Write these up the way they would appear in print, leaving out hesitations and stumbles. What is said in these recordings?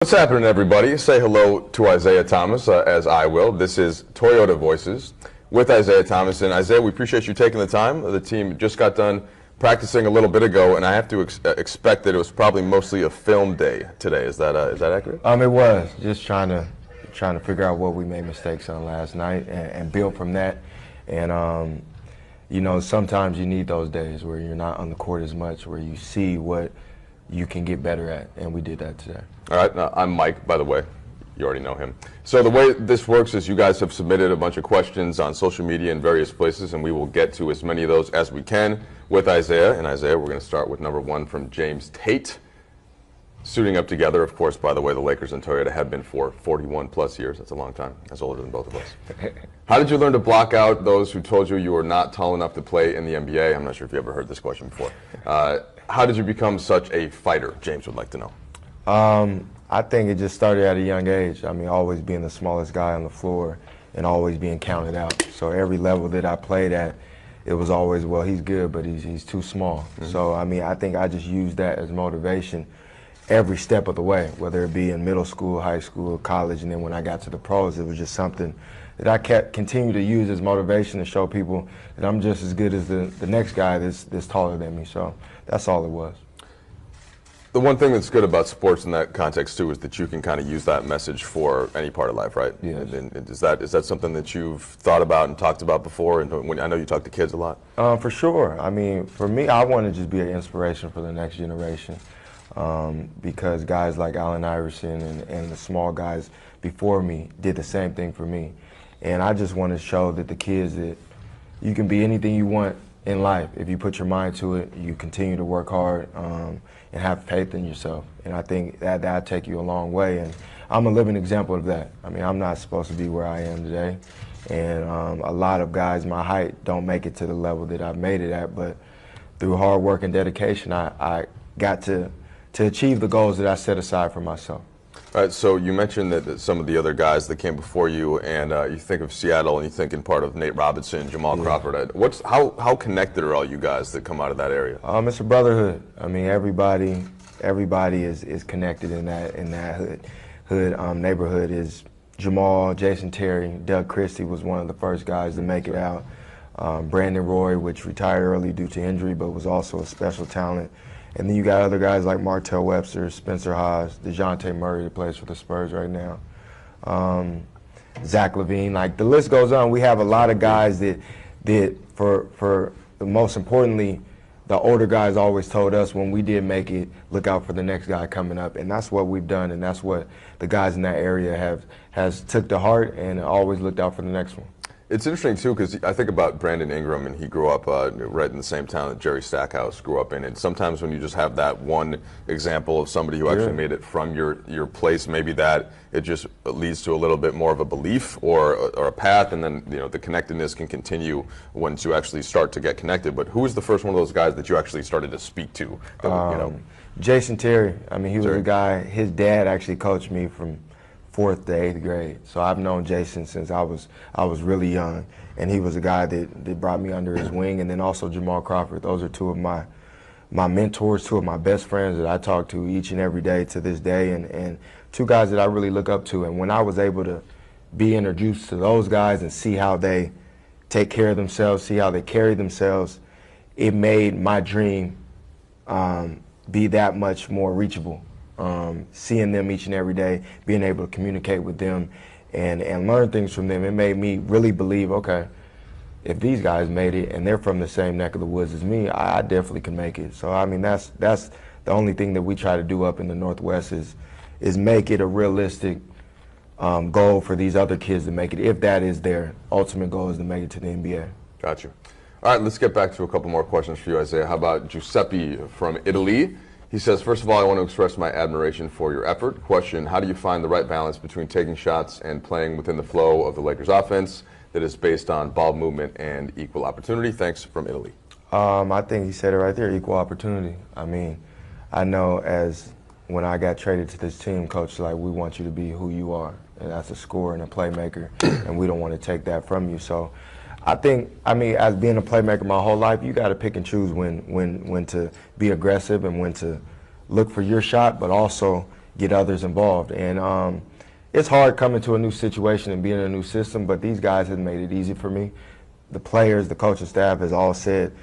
What's happening, everybody? Say hello to Isaiah Thomas, as I will. This is Toyota Voices with Isaiah Thomas. And Isaiah, we appreciate you taking the time. The team just got done practicing a little bit ago, and I have to expect that it was probably mostly a film day today. Is that accurate? It was just trying to figure out what we made mistakes on last night and build from that. And you know, sometimes you need those days where you're not on the court as much, where you see what you can get better at, and we did that today. All right, now, I'm Mike, by the way. You already know him. So the way this works is you guys have submitted a bunch of questions on social media in various places, and we will get to as many of those as we can with Isaiah. And Isaiah, we're going to start with number one from James Tate. Suiting up together, of course, by the way, the Lakers and Toyota have been for 41 plus years. That's a long time. That's older than both of us. How did you learn to block out those who told you were not tall enough to play in the NBA? I'm not sure if you ever heard this question before. How did you become such a fighter? James would like to know. I think it just started at a young age. I mean, always being the smallest guy on the floor and always being counted out. So every level that I played at, it was always, well, he's good, but he's too small. Mm-hmm. So, I mean, I think I just used that as motivation every step of the way, whether it be in middle school, high school, college, and then when I got to the pros, it was just something that I continue to use as motivation to show people that I'm just as good as the next guy that's taller than me. So that's all it was. The one thing that's good about sports in that context too is that you can kind of use that message for any part of life, right? Yeah. And is that something that you've thought about and talked about before? And I know you talk to kids a lot. For sure. I mean, for me, I want to just be an inspiration for the next generation. Because guys like Allen Iverson and the small guys before me did the same thing for me. And I just want to show that the kids that you can be anything you want in life. If you put your mind to it, you continue to work hard and have faith in yourself. And I think that'll take you a long way. And I'm a living example of that. I mean, I'm not supposed to be where I am today. And a lot of guys my height don't make it to the level that I've made it at. But through hard work and dedication, I got to achieve the goals that I set aside for myself. All right, so you mentioned that some of the other guys that came before you, and you think of Seattle, and you think in part of Nate Robinson, Jamal Crawford. How connected are all you guys that come out of that area? It's a brotherhood. I mean, everybody is connected in that neighborhood. Is Jamal, Jason Terry, Doug Christie was one of the first guys to make it out. Brandon Roy, which retired early due to injury, but was also a special talent. And then you got other guys like Martell Webster, Spencer Haas, DeJounte Murray that plays for the Spurs right now. Zach LaVine, like the list goes on. We have a lot of guys that for the most importantly, the older guys always told us when we did make it, look out for the next guy coming up. And that's what we've done, and that's what the guys in that area has took to heart and always looked out for the next one. It's interesting, too, because I think about Brandon Ingram, and he grew up right in the same town that Jerry Stackhouse grew up in. And sometimes when you just have that one example of somebody who actually made it from your place, maybe that it just leads to a little bit more of a belief or a path, and then the connectedness can continue once you actually start to get connected. But who was the first one of those guys that you actually started to speak to? Jason Terry. I mean, he was a guy, his dad actually coached me from 4th to 8th grade. So I've known Jason since I was really young, and he was a guy that brought me under his wing. And then also Jamal Crawford. Those are two of my mentors, two of my best friends that I talk to each and every day to this day, and two guys that I really look up to. And when I was able to be introduced to those guys and see how they take care of themselves, see how they carry themselves, it made my dream be that much more reachable. Seeing them each and every day, being able to communicate with them and learn things from them, it made me really believe, okay, if these guys made it and they're from the same neck of the woods as me, I definitely can make it. So I mean, that's the only thing that we try to do up in the Northwest is make it a realistic goal for these other kids to make it, if that is their ultimate goal, is to make it to the NBA. Got you. All right, let's get back to a couple more questions for you, Isaiah. How about Giuseppe from Italy? He says, first of all, I want to express my admiration for your effort. Question, how do you find the right balance between taking shots and playing within the flow of the Lakers offense that is based on ball movement and equal opportunity? Thanks, from Italy. I think he said it right there, equal opportunity. I mean, I know as when I got traded to this team, Coach, like, we want you to be who you are, and that's a scorer and a playmaker, and we don't want to take that from you. So I think, as being a playmaker my whole life, you got to pick and choose when to be aggressive and when to look for your shot, but also get others involved. And it's hard coming to a new situation and being in a new system, but these guys have made it easy for me. The players, the coaching staff has all said,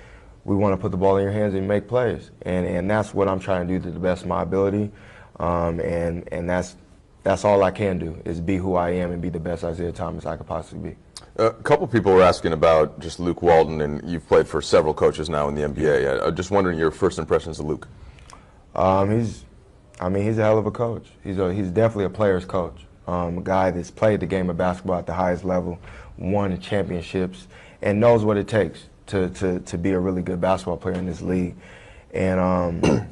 we want to put the ball in your hands and make plays. And that's what I'm trying to do to the best of my ability. And that's all I can do, is be who I am and be the best Isaiah Thomas I could possibly be. A couple people were asking about just Luke Walton, and you've played for several coaches now in the NBA. I'm just wondering your first impressions of Luke. He's a hell of a coach. He's definitely a player's coach. A guy that's played the game of basketball at the highest level, won championships, and knows what it takes to be a really good basketball player in this league. And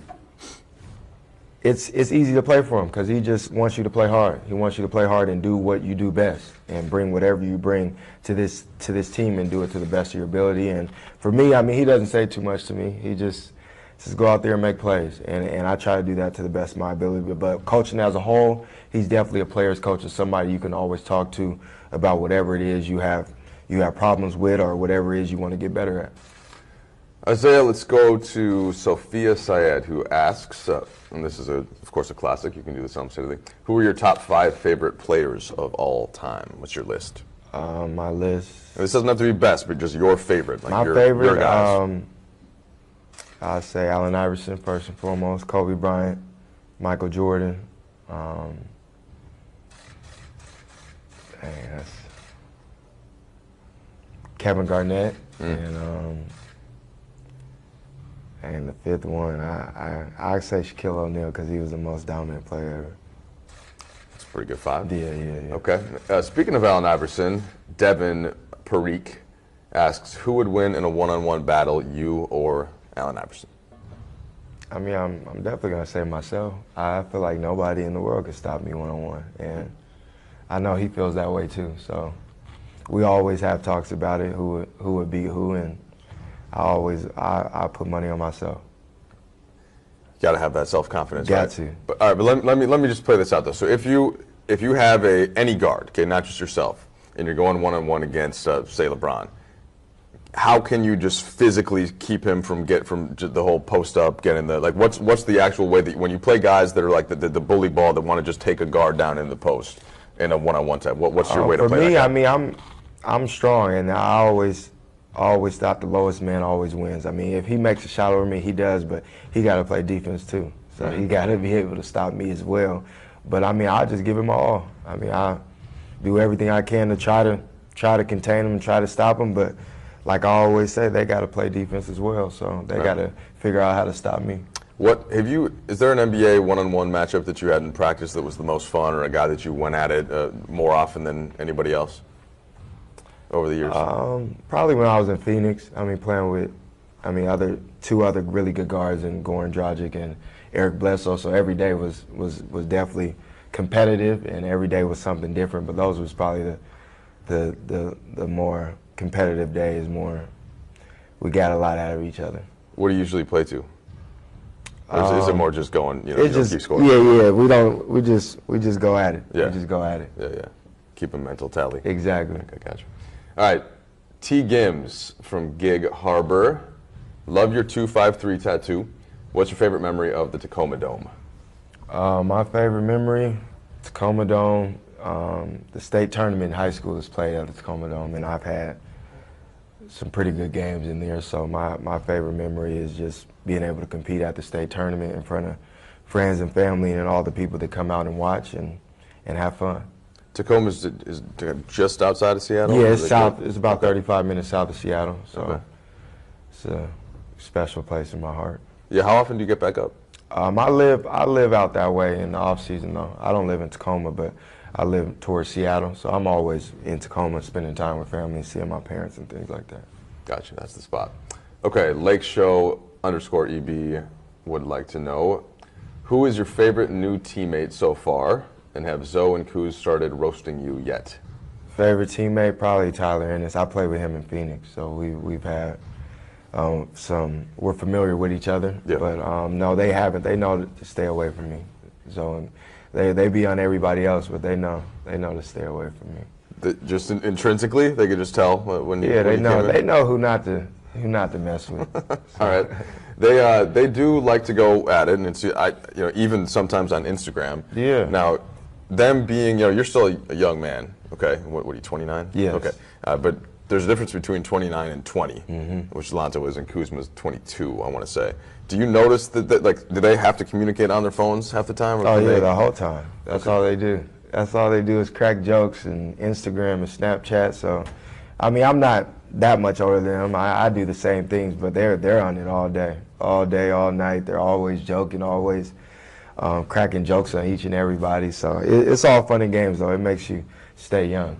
it's easy to play for him because he just wants you to play hard. He wants you to play hard and do what you do best and bring whatever you bring to this team and do it to the best of your ability. And for me, I mean, he doesn't say too much to me. He just go out there and make plays. And I try to do that to the best of my ability. But coaching as a whole, he's definitely a player's coach and somebody you can always talk to about whatever it is you have problems with or whatever it is you want to get better at. Isaiah, let's go to Sophia Syed, who asks, and this is, of course, a classic. You can do this uncertainly. Who are your top 5 favorite players of all time? What's your list? My list. And this doesn't have to be best, but just your favorite. Like my your favorite, guys. I'd say Allen Iverson first and foremost, Kobe Bryant, Michael Jordan. That's Kevin Garnett, and the 5th one, I say Shaquille O'Neal because he was the most dominant player ever. That's a pretty good 5. Yeah. Okay. Speaking of Allen Iverson, Devin Parikh asks, who would win in a one-on-one battle, you or Allen Iverson? I mean, I'm definitely going to say myself. I feel like nobody in the world could stop me one-on-one, and I know he feels that way too. So we always have talks about it, who would beat who, and I put money on myself. You got to have that self-confidence, got right? to. But all right, but let me just play this out though. So if you have any guard, okay, not just yourself, and you're going one-on-one against say LeBron, how can you just physically keep him from the whole post up, getting the what's the actual way that when you play guys that are like the bully ball that want to just take a guard down in the post in a one-on-one type? What's your way to play that? For me, guy? I mean, I'm strong, and I always thought the lowest man always wins. I mean, if he makes a shot over me, he does, but he got to play defense too. So he got to be able to stop me as well. But I mean, I just give him my all. I mean, I do everything I can to try to contain him and try to stop him. But like I always say, they got to play defense as well. So they got to figure out how to stop me. Is there an NBA one-on-one matchup that you had in practice that was the most fun, or a guy that you went at it more often than anybody else over the years? Probably when I was in Phoenix. I mean, playing with, two other really good guards in Goran Dragic and Eric Bledsoe. So every day was definitely competitive, and every day was something different. But those was probably the more competitive days. We got a lot out of each other. What do you usually play to? Or is it more just going, you keep scoring? Yeah. We just go at it. Yeah. We just go at it. Yeah. Keep a mental tally. Exactly. Okay, gotcha. All right, T. Gims from Gig Harbor. Love your 253 tattoo. What's your favorite memory of the Tacoma Dome? My favorite memory, Tacoma Dome. The state tournament in high school is played at the Tacoma Dome, and I've had some pretty good games in there. So my favorite memory is just being able to compete at the state tournament in front of friends and family and all the people that come out and watch and have fun. Tacoma is just outside of Seattle? Yeah, it's south. It's about 35 minutes south of Seattle. So it's a special place in my heart. Yeah, how often do you get back up? I live out that way in the off season though. I don't live in Tacoma, but I live towards Seattle, so I'm always in Tacoma spending time with family, seeing my parents and things like that. Gotcha, that's the spot. Okay, LakesShow_EB would like to know, who is your favorite new teammate so far, and have Zoe and Kuz started roasting you yet? Favorite teammate, probably Tyler Ennis. I played with him in Phoenix, so we've had we're familiar with each other, but no, they haven't. They know to stay away from me. Zoe and They be on everybody else, but they know to stay away from me. Just intrinsically, they could just tell when you they know who not to Who not to mess with. All right. They do like to go at it, and it's even sometimes on Instagram. Yeah. Now, them being you're still a young man. Okay. What are you, 29? Yes. Okay. But there's a difference between 29 and 20, Mm-hmm. which Lonzo is, and Kuzma's 22. I want to say. Do you notice that like do they have to communicate on their phones half the time? Or Oh yeah, the whole time. That's all they do. That's all they do is crack jokes and Instagram and Snapchat. So, I mean, I'm not that much older than them. I do the same things, but they're on it all day, all night. They're always joking, always cracking jokes on each and everybody. So it's all fun and games, though. It makes you stay young.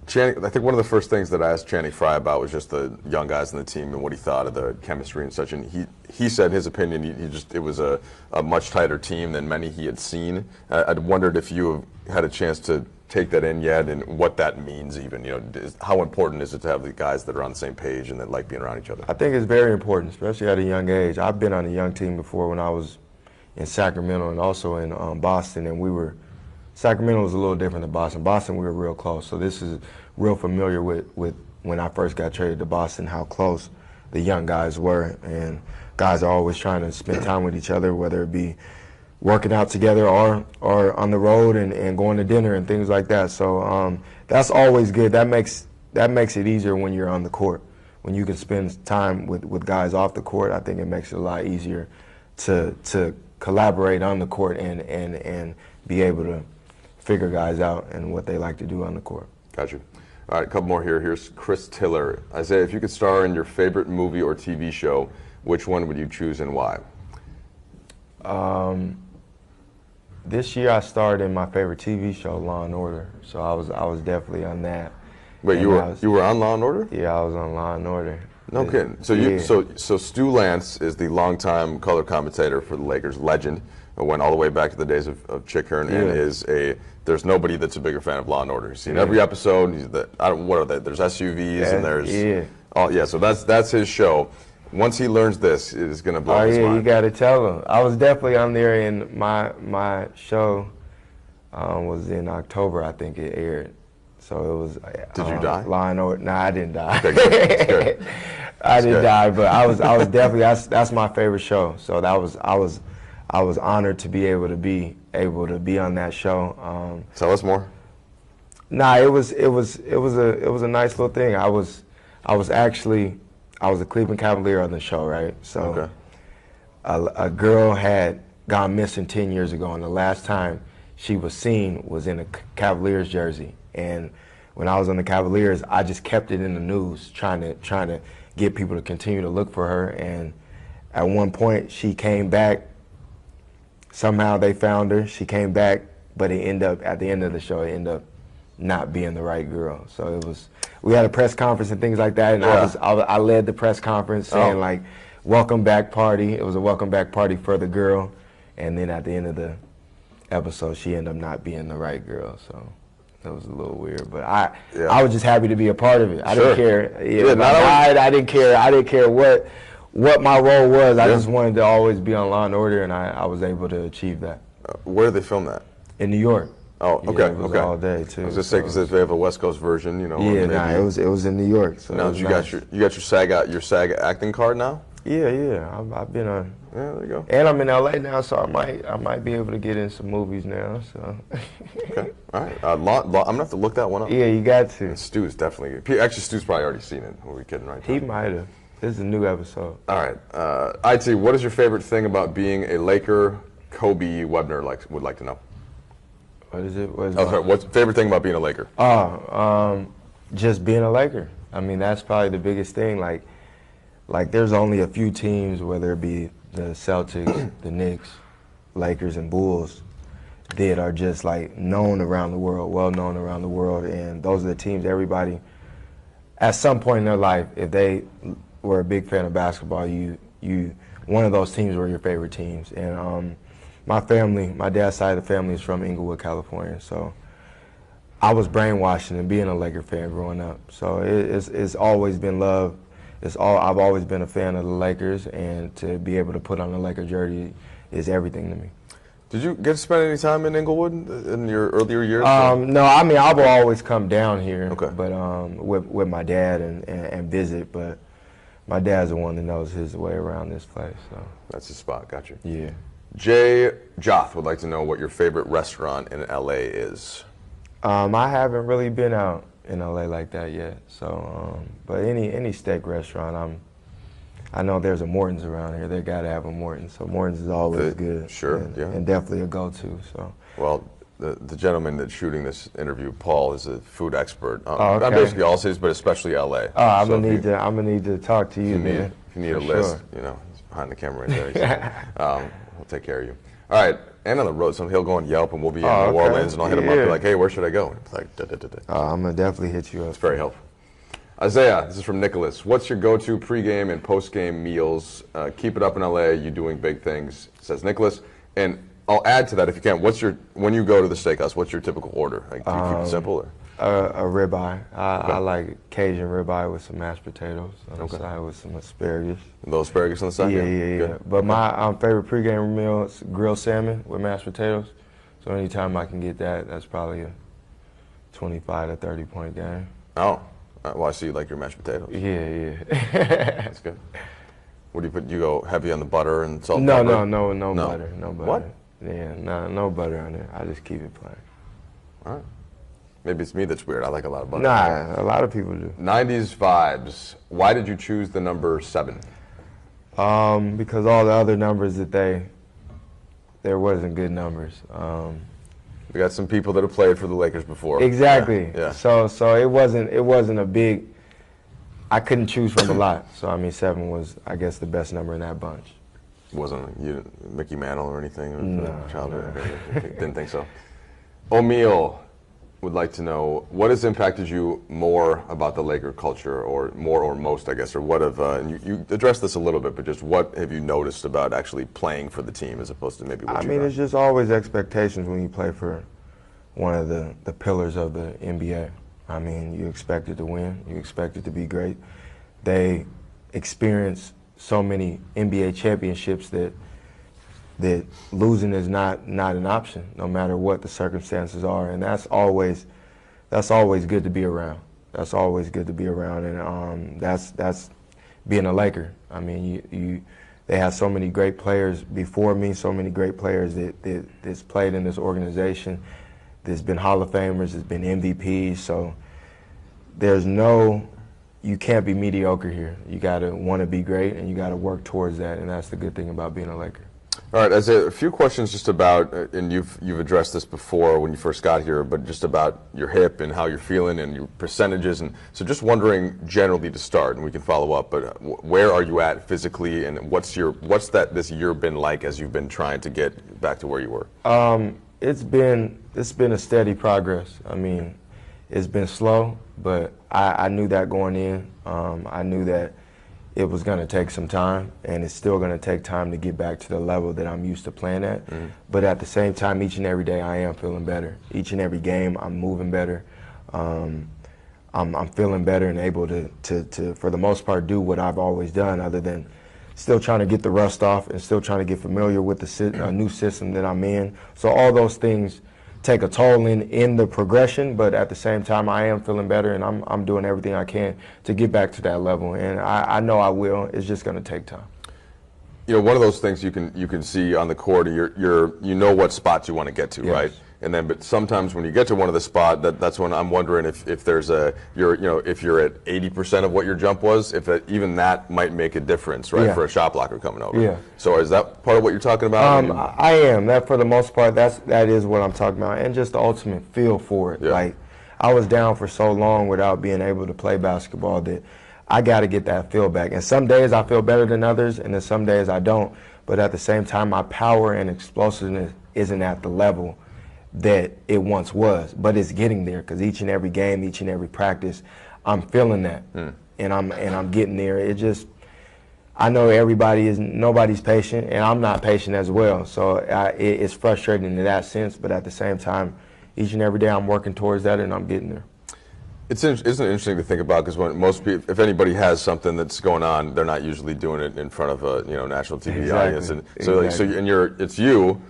Channing, I think one of the first things that I asked Channing Frye about was just the young guys in the team and what he thought of the chemistry and such. And he said his opinion. It was a much tighter team than many he had seen. I wondered if you have had a chance to take that in yet, and what that means. Even how important is it to have the guys that are on the same page and that like being around each other? I think it's very important, especially at a young age. I've been on a young team before when I was in Sacramento and also in Boston, and Sacramento was a little different than Boston. Boston, we were real close, so this is real familiar with when I first got traded to Boston, how close the young guys were, and guys are always trying to spend time with each other, whether it be working out together or on the road and going to dinner and things like that. So that's always good. That makes it easier when you're on the court. When you can spend time with guys off the court, I think it makes it a lot easier to collaborate on the court and be able to figure guys out and what they like to do on the court. Got you. All right, a couple more here. Here's Chris Tiller. Isaiah, if you could star in your favorite movie or TV show, which one would you choose and why? This year I starred in my favorite TV show, Law and Order. So I was definitely on that. Wait, and you were on Law and Order? Yeah, I was on Law and Order. No kidding. So so Stu Lance is the longtime color commentator for the Lakers, legend. Went all the way back to the days of Chick Hearn, and there's nobody that's a bigger fan of Law and Order. He's seen every episode. What are they? There's SUVs and there's so that's his show. Once he learns this, it is going to blow his mind. You got to tell him. I was definitely on there, and my show was in October, I think it aired. So it was. Did you die? Law and Order. Nah, I didn't die. Okay, good. I didn't die, but I was definitely that's my favorite show. So I was honored to be able to be on that show. Tell us more. Nah, it was a nice little thing. I was a Cleveland Cavalier on the show, right? So a girl had gone missing 10 years ago, and the last time she was seen was in a Cavaliers jersey. And when I was on the Cavaliers, I just kept it in the news, trying to get people to continue to look for her. And at one point, she came back. Somehow they found her. She came back, but at the end of the show, it ended up not being the right girl. So we had a press conference and things like that, and I led the press conference saying like, welcome back party. It was a welcome back party for the girl, and then at the end of the episode, she ended up not being the right girl. So that was a little weird, but I was just happy to be a part of it. I didn't care. I didn't care. I didn't care what my role was. I just wanted to always be on Law and Order, and I was able to achieve that. Where did they film that? In New York. Oh, okay, it was all day too. I was just saying because if they have a West Coast version, it was in New York. So now you got your SAG acting card now? Yeah. I've been on. Yeah, there you go. And I'm in LA now, so I might be able to get in some movies now. So. Okay, all right. I'm gonna have to look that one up. Yeah, you got to. And Stu's definitely. Actually, Stu's probably already seen it. Were we kidding, right? He might have. This is a new episode. All right. IT, what is your favorite thing about being a Laker? Kobe Webner would like to know. What is it? What's your favorite thing about being a Laker? Just being a Laker. I mean, that's probably the biggest thing. Like there's only a few teams, whether it be the Celtics, the Knicks, Lakers, and Bulls, that are just like known around the world, well known around the world, and those are the teams everybody, at some point in their life, if they were a big fan of basketball, one of those teams were your favorite teams. And my dad's side of the family is from Inglewood, California, so I was brainwashed into being a Laker fan growing up. So it's always been love. I've always been a fan of the Lakers, and to be able to put on a Laker jersey is everything to me. Did you get to spend any time in Inglewood in your earlier years? No, I mean I will always come down here, okay. But with my dad and visit. But my dad's the one that knows his way around this place. So That's his spot. Got you. yeah. Jay Joth would like to know what your favorite restaurant in LA is. I haven't really been out in LA like that yet. So, but any steak restaurant, I know there's a Morton's around here. They gotta have a Morton's. So Morton's is always good. Sure. And definitely a go-to. So. Well, the gentleman that's shooting this interview, Paul, is a food expert. Okay. Not basically all cities, but especially LA. Oh, I'm gonna need to talk to you, man. If you need a list, you know, he's behind the camera right there. We'll take care of you. All right, and on the road, he'll go on Yelp, and we'll be in New Orleans, and I'll hit him up and be like, hey, where should I go? And it's like, I'm gonna definitely hit you up. It's very helpful. Isaiah, this is from Nicholas. What's your go-to pregame and postgame meals? Keep it up in LA. You doing big things, says Nicholas. And I'll add to that if you can. When you go to the steakhouse? What's your typical order? Like, do you keep it simple? Or? A ribeye. I like Cajun ribeye with some mashed potatoes on the side with some asparagus. A little asparagus on the side? Yeah. But my favorite pregame meal is grilled salmon with mashed potatoes. So anytime I can get that, that's probably a 25 to 30 point game. Oh, well, I see you like your mashed potatoes. Yeah. That's good. What do you put? You go heavy on the butter and salt? No butter? No butter. What? Yeah, no butter on it. I just keep it plain. All right. Maybe it's me that's weird. I like a lot of butter. Nah, a lot of people do. 90s vibes. Why did you choose the number 7? Because all the other numbers that there wasn't good numbers. We got some people that have played for the Lakers before. Exactly. Yeah. So it wasn't a big. I couldn't choose from a lot. So I mean, 7 was, I guess, the best number in that bunch. Wasn't you Mickey Mantle or anything? No. Childhood. Didn't think so. O'Meal would like to know what has impacted you more about the Laker culture, or more or most, I guess, or what have and you addressed this a little bit, but just what have you noticed about actually playing for the team as opposed to maybe what you it's just always expectations when you play for one of the pillars of the NBA. I mean, you expect it to win, you expect it to be great. They experience so many NBA championships that losing is not an option, no matter what the circumstances are, and that's always good to be around. That's always good to be around, and that's being a Laker. I mean, they have so many great players before me, so many great players that's played in this organization. There's been Hall of Famers, there's been MVPs, so you can't be mediocre here. You got to want to be great, and you got to work towards that, and that's the good thing about being a Laker. All right, Isaiah, a few questions just about, and you've addressed this before when you first got here, but just about your hip and how you're feeling and your percentages, and so just wondering generally to start, and we can follow up, but where are you at physically, and what's this year been like as you've been trying to get back to where you were? It's been a steady progress. I mean, it's been slow, but I knew that going in. I knew that it was going to take some time, and it's still going to take time to get back to the level that I'm used to playing at. Mm-hmm. But at the same time, each and every day I am feeling better. Each and every game I'm moving better. I'm feeling better and able to, for the most part, do what I've always done, other than still trying to get the rust off and still trying to get familiar with the new system that I'm in. So all those things take a toll in the progression, but at the same time I am feeling better, and I'm doing everything I can to get back to that level, and I know I will. It's just going to take time. You know, one of those things you can see on the court, you know what spots you want to get to, yes. Right? And then, but sometimes when you get to one of the spot, that's when I'm wondering if there's if you're at 80% of what your jump was, even that might make a difference, right? Yeah. For a shot blocker coming over. Yeah. So is that part of what you're talking about? I am. That for the most part, that is what I'm talking about, and just the ultimate feel for it. Yeah. Like, I was down for so long without being able to play basketball that I got to get that feel back. And some days I feel better than others, and then some days I don't. But at the same time, my power and explosiveness isn't at the level that it once was, but it's getting there, because each and every game, each and every practice, I'm feeling that, and I'm getting there. It just, I know nobody's patient, and I'm not patient as well. So it's frustrating in that sense, but at the same time, each and every day I'm working towards that, and I'm getting there. Isn't it interesting to think about, because when most people, if anybody has something that's going on, they're not usually doing it in front of a national TV audience, and so it's you.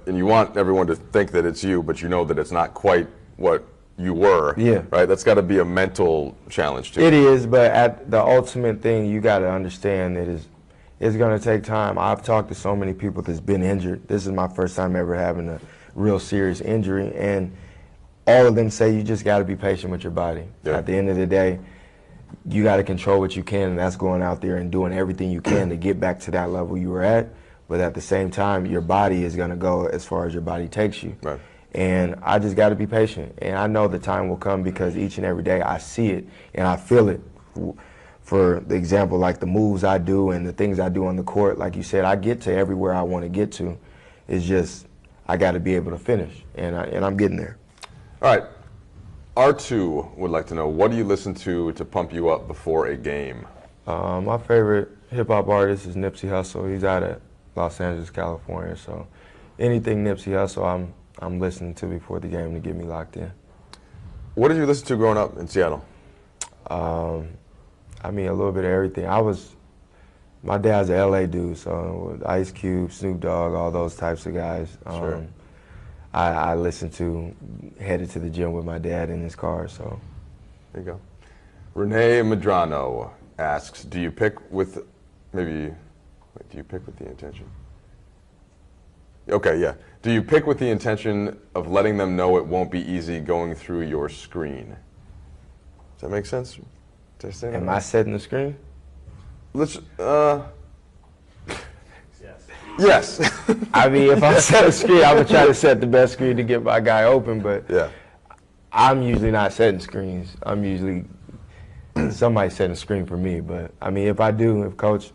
And you want everyone to think that it's you, but you know that it's not quite what you were. Yeah. Right? That's got to be a mental challenge, too. It is, but at the ultimate thing, you got to understand that it's going to take time. I've talked to so many people that's been injured. This is my first time ever having a real serious injury, and all of them say you just got to be patient with your body. Yeah. At the end of the day, you got to control what you can, and that's going out there and doing everything you can to get back to that level you were at. But at the same time, your body is going to go as far as your body takes you. Right. And I just got to be patient. And I know the time will come because each and every day I see it and I feel it. For the example, like the moves I do and the things I do on the court, like you said, I get to everywhere I want to get to. It's just I got to be able to finish, and I'm getting there. All right. R2 would like to know, what do you listen to pump you up before a game? My favorite hip-hop artist is Nipsey Hussle. He's out of Los Angeles, California. So anything Nipsey Hussle, I'm listening to before the game to get me locked in. What did you listen to growing up in Seattle? I mean, a little bit of everything. My dad's an LA dude, so Ice Cube, Snoop Dogg, all those types of guys. Sure. I listened to, headed to the gym with my dad in his car, so. There you go. Renee Medrano asks, do you pick with the intention? Okay, yeah. Do you pick with the intention of letting them know it won't be easy going through your screen? Does that make sense? Did I say that? Am I setting the screen? Let's, Yes. I mean, if I set a screen, I would try to set the best screen to get my guy open, but Yeah. I'm usually not setting screens. I'm usually somebody setting a screen for me. But I mean, if Coach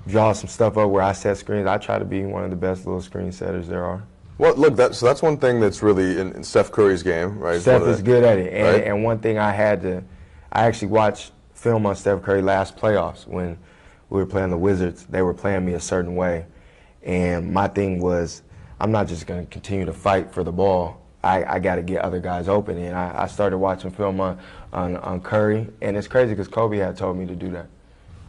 draws some stuff up where I set screens, I try to be one of the best little screen setters there are. Well, look, that's one thing that's really in Steph Curry's game, right? Steph is good at it, right? and one thing I actually watched film on Steph Curry last playoffs when we were playing the Wizards. They were playing me a certain way, and my thing was, I'm not just going to continue to fight for the ball. I got to get other guys open, and I started watching film on Curry, and it's crazy because Kobe had told me to do that.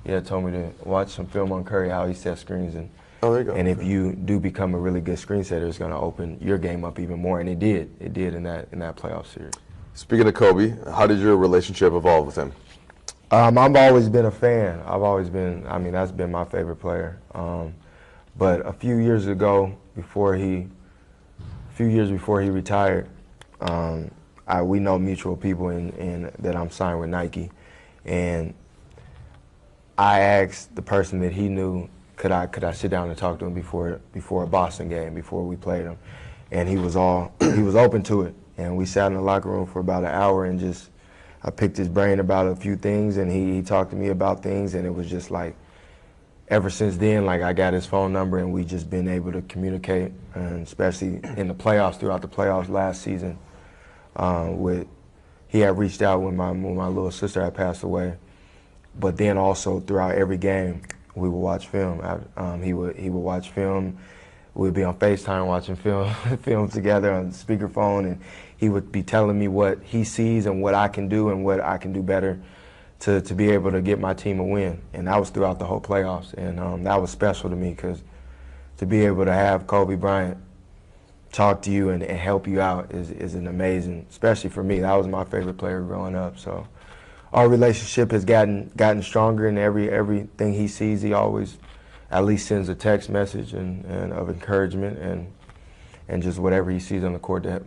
He had told me to watch some film on Curry, how he sets screens, and there you go. And if you do become a really good screen setter, it's going to open your game up even more, and it did. It did in that playoff series. Speaking of Kobe, how did your relationship evolve with him? I've always been a fan. That's been my favorite player. But a few years before he retired, we know mutual people in that I'm signed with Nike, and I asked the person that he knew, could I sit down and talk to him before a Boston game, before we played him, and he was open to it, and we sat in the locker room for about an hour and I picked his brain about a few things, and he talked to me about things, and it was just like, ever since then, like I got his phone number, and we just been able to communicate, and especially in the playoffs, throughout the playoffs last season, he had reached out when my little sister had passed away, but then also throughout every game, we would watch film. He would watch film. We'd be on FaceTime watching film together on speakerphone, and he would be telling me what he sees and what I can do and what I can do better to be able to get my team a win. And that was throughout the whole playoffs, and that was special to me because to be able to have Kobe Bryant talk to you and help you out is an amazing, especially for me. That was my favorite player growing up. So our relationship has gotten stronger, and everything he sees, he always at least sends a text message and of encouragement and just whatever he sees on the court to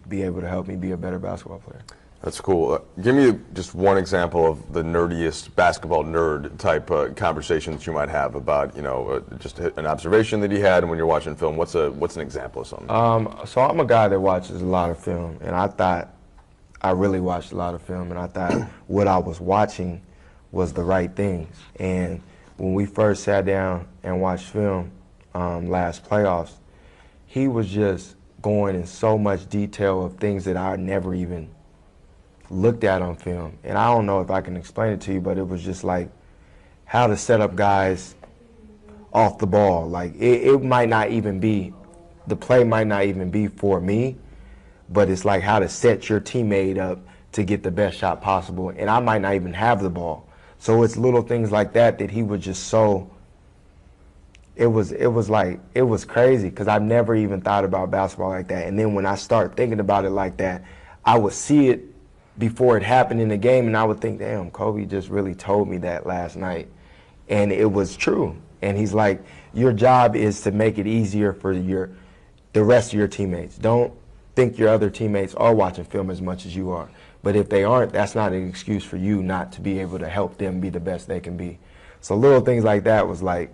be able to help me be a better basketball player. That's cool. Give me just one example of the nerdiest basketball nerd type conversation that you might have about, just an observation that he had when you're watching film. What's an example of something? So I'm a guy that watches a lot of film, and I really watched a lot of film, and I thought what I was watching was the right things. And when we first sat down and watched film last playoffs, he was just going in so much detail of things that I never even looked at on film. And I don't know if I can explain it to you, but it was just like how to set up guys off the ball. Like it might not even be, the play might not even be for me, but it's like how to set your teammate up to get the best shot possible. And I might not even have the ball. So it's little things like that he was just so, it was crazy because I've never even thought about basketball like that. And then when I start thinking about it like that, I would see it before it happened in the game, and I would think, damn, Kobe just really told me that last night. And it was true. And he's like, your job is to make it easier for the rest of your teammates. Don't think your other teammates are watching film as much as you are. But if they aren't, that's not an excuse for you not to be able to help them be the best they can be. So little things like that was like,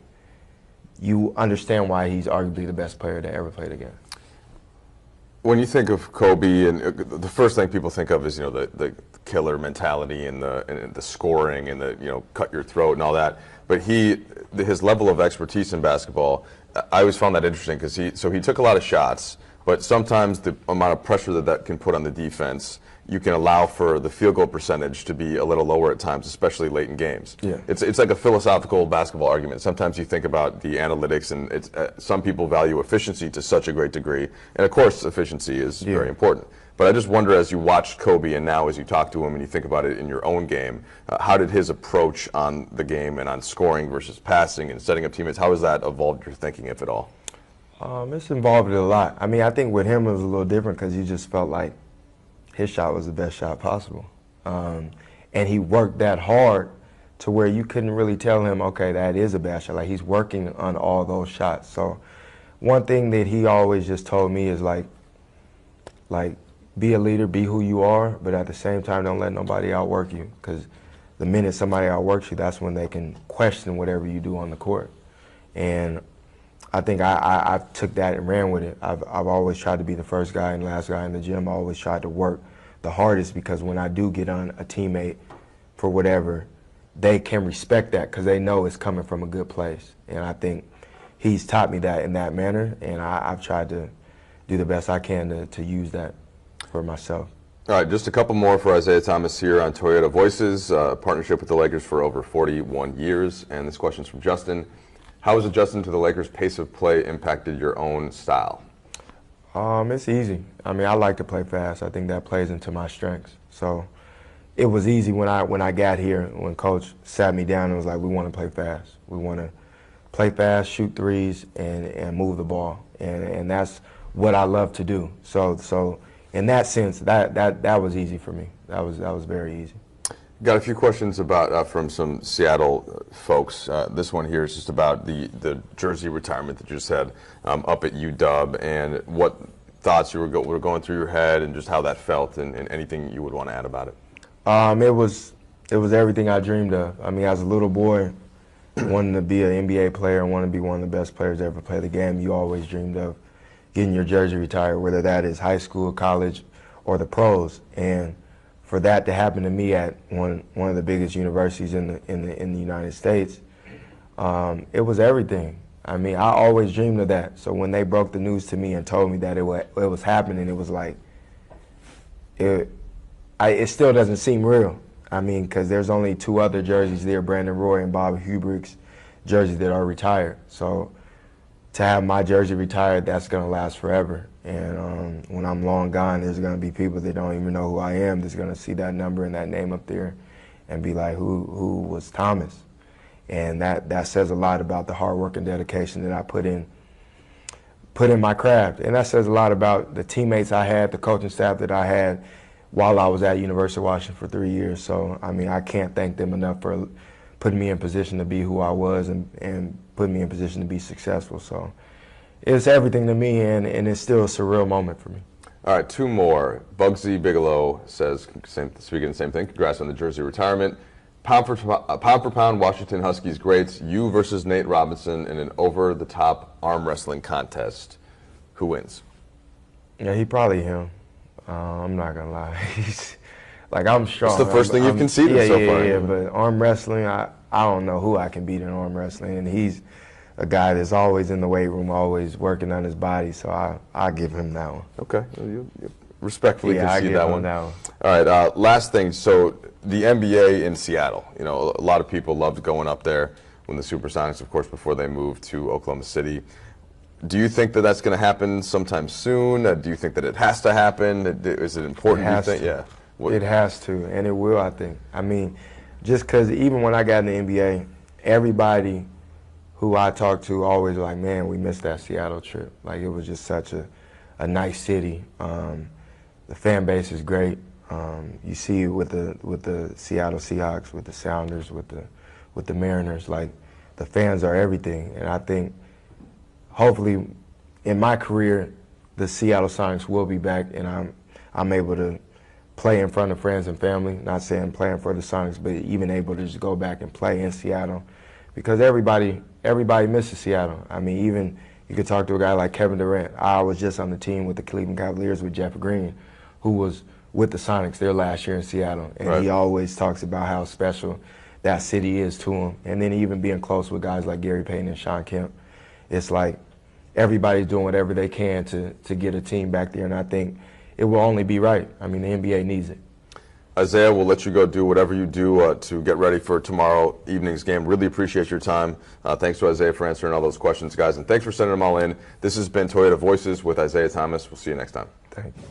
you understand why he's arguably the best player to ever play the game. When you think of Kobe, and the first thing people think of is, the killer mentality and the scoring and the, cut your throat and all that. But his level of expertise in basketball, I always found that interesting because he took a lot of shots, but sometimes the amount of pressure that can put on the defense, you can allow for the field goal percentage to be a little lower at times, especially late in games. Yeah. It's like a philosophical basketball argument. Sometimes you think about the analytics, and some people value efficiency to such a great degree, and of course efficiency is very important. But I just wonder, as you watched Kobe and now as you talk to him and you think about it in your own game, how did his approach on the game and on scoring versus passing and setting up teammates, how has that evolved your thinking, if at all? It's involved it a lot. I mean, I think with him it was a little different because you just felt like his shot was the best shot possible. And he worked that hard to where you couldn't really tell him, okay, that is a bad shot. Like, he's working on all those shots. So one thing that he always just told me is like be a leader, be who you are, but at the same time, don't let nobody outwork you. Because the minute somebody outworks you, that's when they can question whatever you do on the court. And I think I took that and ran with it. I've always tried to be the first guy and last guy in the gym. I always tried to work the hardest because when I do get on a teammate for whatever, they can respect that because they know it's coming from a good place. And I think he's taught me that in that manner, and I've tried to do the best I can to use that for myself. All right, just a couple more for Isaiah Thomas here on Toyota Voices, partnership with the Lakers for over 41 years. And this question's from Justin. How has adjusting to the Lakers' pace of play impacted your own style? It's easy. I mean, I like to play fast. I think that plays into my strengths. So it was easy when I got here, when Coach sat me down and was like, we want to play fast. We want to play fast, shoot threes, and move the ball. And that's what I love to do. So in that sense, that was easy for me. That was very easy. Got a few questions about from some Seattle folks. This one here is just about the jersey retirement that you just had up at UW, and what thoughts you were going through your head, and just how that felt, and anything you would want to add about it. It was everything I dreamed of. I mean, as a little boy, wanting to be an NBA player and wanting to be one of the best players to ever play the game, you always dreamed of getting your jersey retired, whether that is high school, college, or the pros. And for that to happen to me at one of the biggest universities in the United States, it was everything. I mean, I always dreamed of that. So when they broke the news to me and told me that it was happening, it was like, it still doesn't seem real. I mean, because there's only two other jerseys there, Brandon Roy and Bob Hubrick's jerseys that are retired. So to have my jersey retired, that's going to last forever. And when I'm long gone, there's going to be people that don't even know who I am that's going to see that number and that name up there and be like, who was Thomas? And that says a lot about the hard work and dedication that I put in my craft. And that says a lot about the teammates I had, the coaching staff that I had while I was at University of Washington for 3 years. So, I mean, I can't thank them enough for putting me in position to be who I was and putting me in position to be successful. So it's everything to me, and it's still a surreal moment for me. All right, two more. Bugsy Bigelow says, speaking of the same thing, congrats on the jersey retirement. Pound for pound, Washington Huskies greats, you versus Nate Robinson in an over-the-top arm wrestling contest. Who wins? Yeah, probably him. I'm not going to lie. He's, like, I'm strong. It's the first thing you've conceded so far. Yeah, but arm wrestling, I don't know who I can beat in arm wrestling, and he's a guy that's always in the weight room, always working on his body, so I'll give him that one. Okay. You respectfully concede that one. That one. All right, last thing. So the NBA in Seattle, a lot of people loved going up there when the Supersonics, of course, before they moved to Oklahoma City. Do you think that that's going to happen sometime soon? Do you think that it has to happen? Is it important? It has to. Yeah. It has to, and it will, I think. I mean, just because even when I got in the NBA, everybody who I talked to always like, man, we missed that Seattle trip. Like, it was just such a nice city. The fan base is great. You see with the Seattle Seahawks, with the Sounders, with the Mariners, like the fans are everything. And I think hopefully in my career, the Seattle Sonics will be back, and I'm able to play in front of friends and family. Not saying playing for the Sonics, but even able to just go back and play in Seattle, because everybody misses Seattle. I mean, even you could talk to a guy like Kevin Durant. I was just on the team with the Cleveland Cavaliers with Jeff Green, who was with the Sonics their last year in Seattle, and he always talks about how special that city is to him. And then even being close with guys like Gary Payton and Sean Kemp, it's like everybody's doing whatever they can to get a team back there, and I think it will only be right. I mean, the NBA needs it. Isaiah, we'll let you go do whatever you do to get ready for tomorrow evening's game. Really appreciate your time. Thanks to Isaiah for answering all those questions, guys, and thanks for sending them all in. This has been Toyota Voices with Isaiah Thomas. We'll see you next time. Thank you.